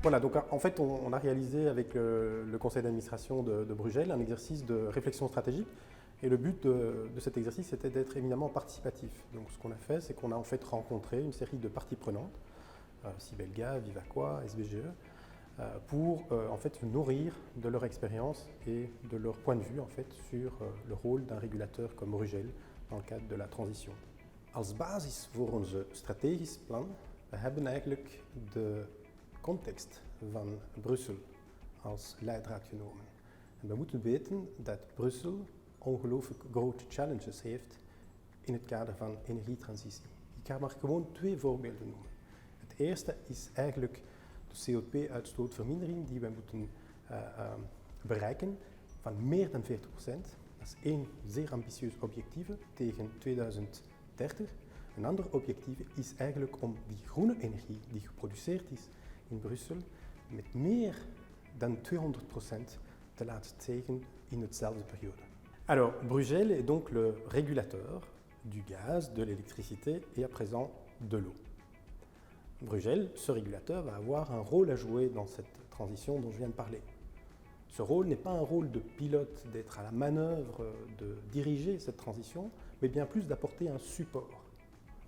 Voilà, donc en fait, on a réalisé avec le conseil d'administration de Brugel un exercice de réflexion stratégique. Et le but de cet exercice était d'être éminemment participatif. Donc ce qu'on a fait, c'est qu'on a en fait rencontré une série de parties prenantes, Sibelga, Vivaquois, SBGE, pour en fait se nourrir de leur expérience et de leur point de vue en fait sur le rôle d'un régulateur comme Brugel dans le cadre de la transition. Als basis voor onze strategisch plan, we hebben eigenlijk de context van Brussel als leidraad genomen. En we moeten weten dat Brussel ongelooflijk grote challenges heeft in het kader van energietransitie. Ik ga maar gewoon 2 voorbeelden noemen. Het eerste is eigenlijk de CO2-uitstootvermindering die we moeten bereiken van meer dan 40%. Dat is 1 zeer ambitieus objectief tegen 2030. Een ander objectief is eigenlijk om die groene energie die geproduceerd is in Brussel met meer dan 200% te laten stijgen in hetzelfde periode. Alors, Brugel est donc le régulateur du gaz, de l'électricité et à présent de l'eau. Brugel, ce régulateur, va avoir un rôle à jouer dans cette transition dont je viens de parler. Ce rôle n'est pas un rôle de pilote, d'être à la manœuvre, de diriger cette transition, mais bien plus d'apporter un support.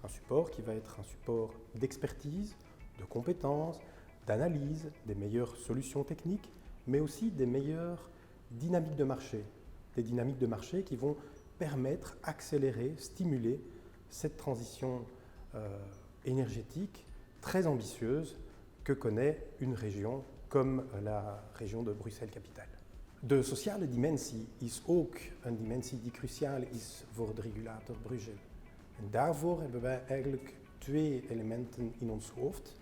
Un support qui va être un support d'expertise, de compétences, d'analyse, des meilleures solutions techniques, mais aussi des meilleures dynamiques de marché. Des dynamiques de marché qui vont permettre, accélérer, stimuler cette transition énergétique très ambitieuse que connaît une région comme la région de Bruxelles-Capitale. De sociale dimensie is ook een dimensie die cruciaal is voor de regulator Brugel. En daarvoor hebben wij eigenlijk 2 elementen in ons hoofd.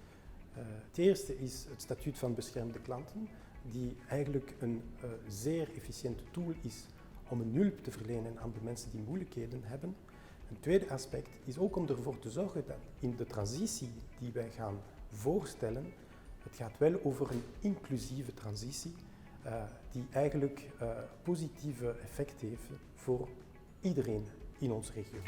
Het eerste is het statuut van beschermde klanten, die eigenlijk een zeer efficiënte tool is om een hulp te verlenen aan de mensen die moeilijkheden hebben. Een tweede aspect is ook om ervoor te zorgen dat in de transitie die wij gaan voorstellen, het gaat wel over een inclusieve transitie die eigenlijk positieve effect heeft voor iedereen in onze regio.